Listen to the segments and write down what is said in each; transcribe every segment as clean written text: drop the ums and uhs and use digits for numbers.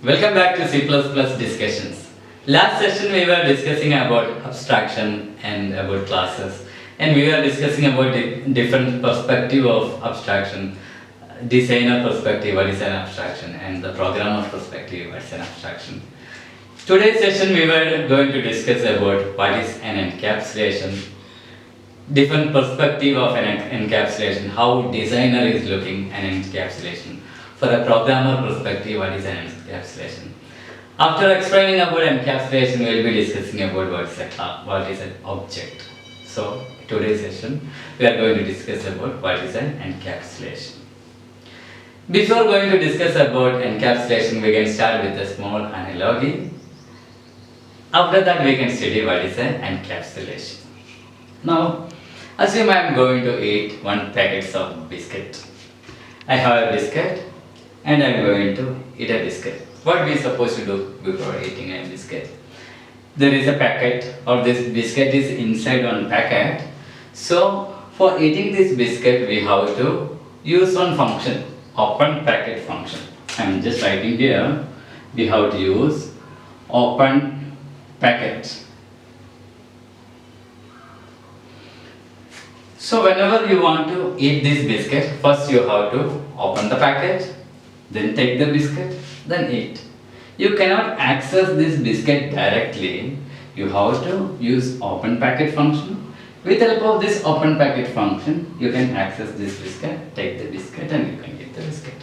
Welcome back to C++ discussions. Last session we were discussing about abstraction and about classes, and we were discussing about different perspective of abstraction, designer perspective what is an abstraction, and the programmer perspective what is an abstraction. Today's session we were going to discuss about what is an encapsulation, different perspective of an encapsulation, how designer is looking an encapsulation. For a programmer perspective, what is an encapsulation? After explaining about encapsulation, we will be discussing about what is an object. So, today's session, we are going to discuss about what is an encapsulation. Before going to discuss about encapsulation, we can start with a small analogy. After that, we can study what is an encapsulation. Now, assume I am going to eat 1 packet of biscuit. I have a biscuit and I am going to eat a biscuit. What we supposed to do before eating a biscuit? There is a packet, or this biscuit is inside one packet. So for eating this biscuit we have to use one function, open packet function. I am just writing here, we have to use open packet. So whenever you want to eat this biscuit, first you have to open the packet, then take the biscuit, then eat. You cannot access this biscuit directly. You have to use open packet function. With the help of this open packet function, you can access this biscuit, take the biscuit, and you can eat the biscuit.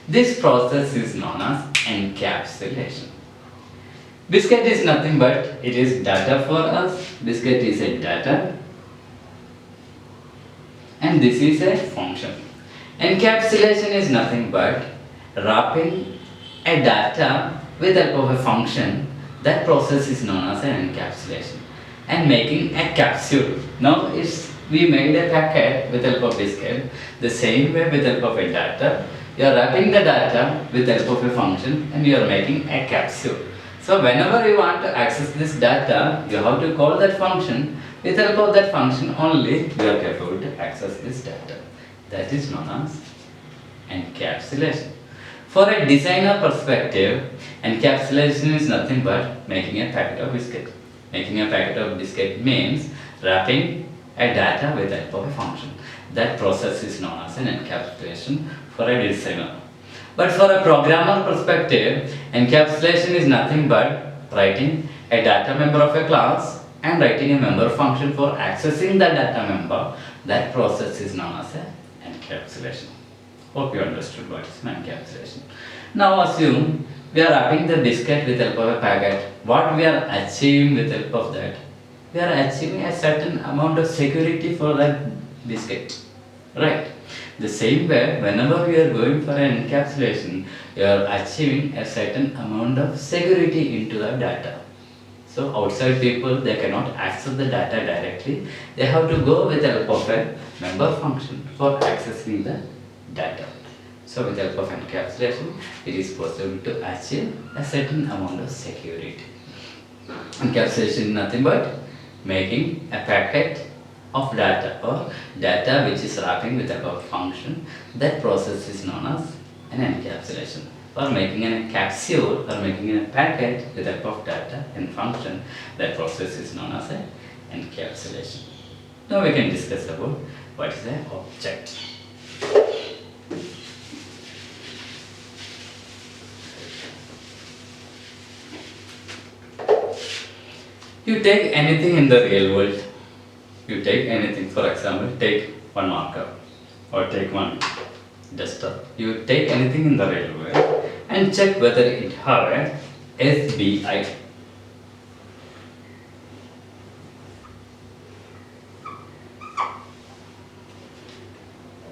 This process is known as encapsulation. Biscuit is nothing but it is data for us. Biscuit is a data. And this is a function. Encapsulation is nothing but wrapping a data with the help of a function. That process is known as an encapsulation. And making a capsule. Now we made a packet with the help of biscuit. The same way with the help of a data. You are wrapping the data with the help of a function and you are making a capsule. So whenever you want to access this data, you have to call that function. With the help of that function only, you are capable to access this data. That is known as encapsulation. For a designer perspective, encapsulation is nothing but making a packet of biscuit. Making a packet of biscuit means wrapping a data with the help of a function. That process is known as an encapsulation for a designer. But for a programmer perspective, encapsulation is nothing but writing a data member of a class and writing a member function for accessing the data member. That process is known as an encapsulation. Hope you understood what is an encapsulation. Now assume we are wrapping the biscuit with the help of a packet. What we are achieving with the help of that? We are achieving a certain amount of security for that biscuit. Right? The same way, whenever we are going for an encapsulation, you are achieving a certain amount of security into the data. So outside people, they cannot access the data directly. They have to go with the help of a member function for accessing the data. So with the help of encapsulation, it is possible to achieve a certain amount of security. Encapsulation is nothing but making a packet of data or data which is wrapping with a function. That process is known as an encapsulation. Or making a capsule or making a packet with the help of data and function. That process is known as an encapsulation. Now we can discuss about what is an object. You take anything in the real world. You take anything, for example, take one marker or take one duster. You take anything in the real world and check whether it have a SBI.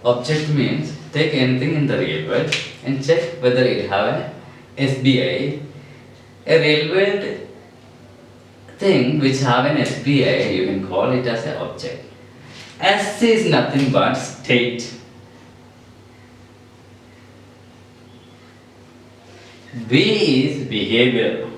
Object means take anything in the real world and check whether it have a SBI. A real world thing which have an SBI, you can call it as an object. S is nothing but state. B is behavior.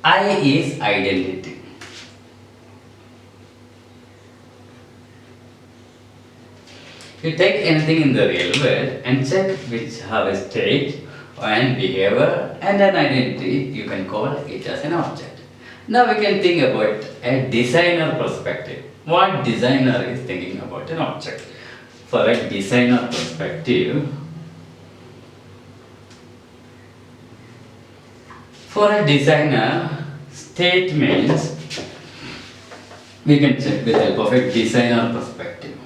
I is identity. You take anything in the real world and check which have a state and behavior and an identity, you can call it as an object. Now we can think about a designer perspective. What designer is thinking about an object? For a designer perspective, state means, we can check with the help of a designer perspective.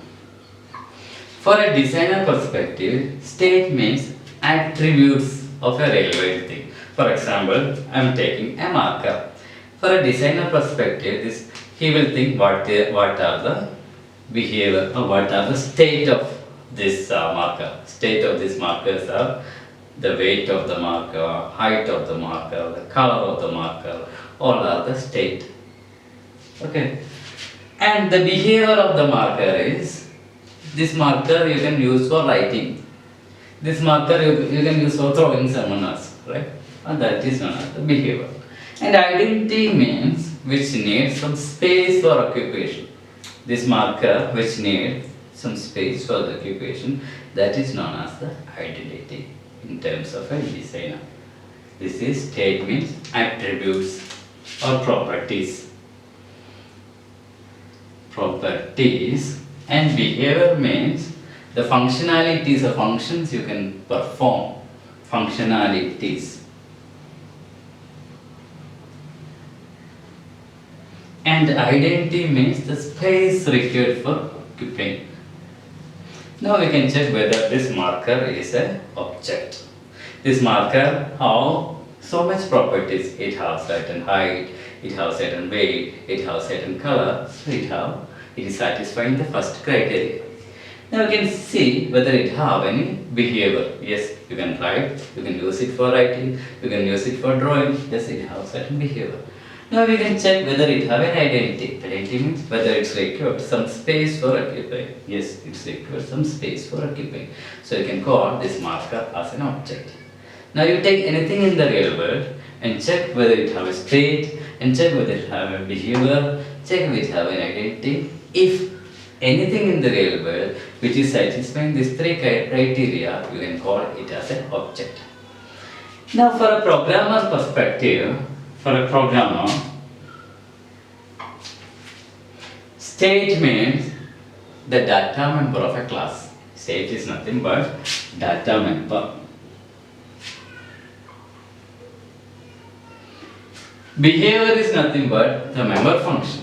For a designer perspective, state means attributes of a relevant thing. For example, I am taking a marker. For a designer perspective, he will think what are the behavior or what are the state of this marker. State of this markers are the weight of the marker, height of the marker, the color of the marker, all are the state. Okay. And the behavior of the marker is, this marker you can use for writing. This marker you can use for throwing someone else, right? And that is known as the behavior. And identity means which needs some space for occupation. This marker which needs some space for the occupation, that is known as the identity in terms of a designer. This is state means attributes or properties. And behavior means the functionalities or functions you can perform. Functionalities. And identity means the space required for occupying. Now we can check whether this marker is an object. This marker has so much properties. It has certain height, it has certain weight, it has certain color, so it is satisfying the first criteria. Now you can see whether it have any behavior. Yes, you can write, you can use it for writing, you can use it for drawing. Yes, it has certain behavior. Now we can check whether it have an identity. Identity means whether it's required some space for occupying. Yes, it's required some space for occupying. So you can call this marker as an object. Now you take anything in the real world and check whether it have a state, and check whether it have a behavior, check whether it have an identity. If anything in the real world which is satisfying these three criteria, you can call it as an object. Now for a programmer perspective, state means the data member of a class. State is nothing but data member. Behavior is nothing but the member functions.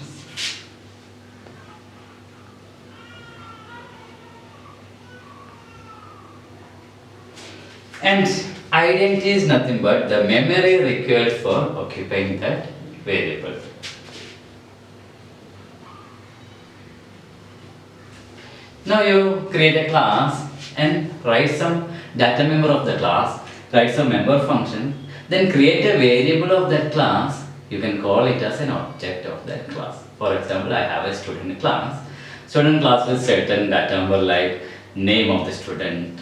And identity is nothing but the memory required for occupying that variable. Now you create a class and write some data member of the class, write some member function, then create a variable of that class. You can call it as an object of that class. For example, I have a student class. Student class with certain data number like name of the student,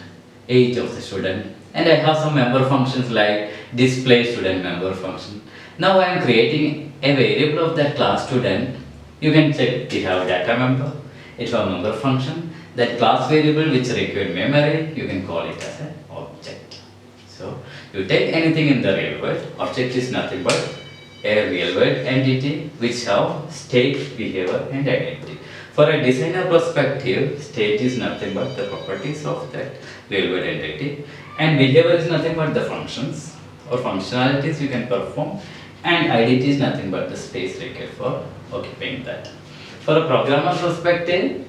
age of the student, and I have some member functions like display student member function. Now I am creating a variable of that class student. You can check it have data member, it have member function. That class variable which required memory, you can call it as an object. So you take anything in the real world, object is nothing but a real world entity which have state, behavior and identity. For a designer perspective, state is nothing but the properties of that real world entity, and behavior is nothing but the functions or functionalities you can perform, and identity is nothing but the space required for occupying that. For a programmer perspective,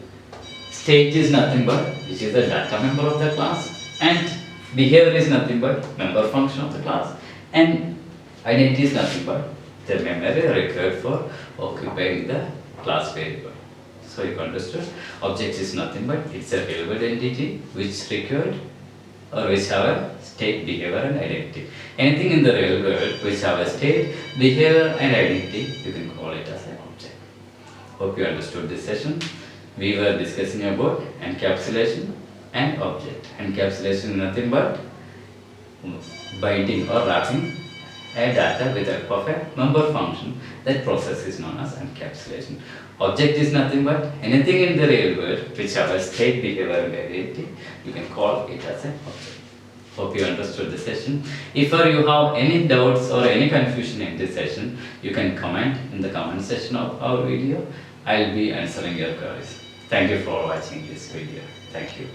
state is nothing but which is the data member of the class, and behavior is nothing but member function of the class, and identity is nothing but the memory required for occupying the class variable. So you understood, object is nothing but it's a real world entity which required or which have a state, behavior and identity. Anything in the real world which have a state, behavior and identity, you can call it as an object. Hope you understood this session. We were discussing about encapsulation and object. Encapsulation is nothing but binding or wrapping a data with help of a member function. That process is known as encapsulation. Object is nothing but anything in the real world which our state, behavior and identity, you can call it as an object. Hope you understood the session. If you have any doubts or any confusion in this session, you can comment in the comment section of our video. I'll be answering your queries. Thank you for watching this video. Thank you.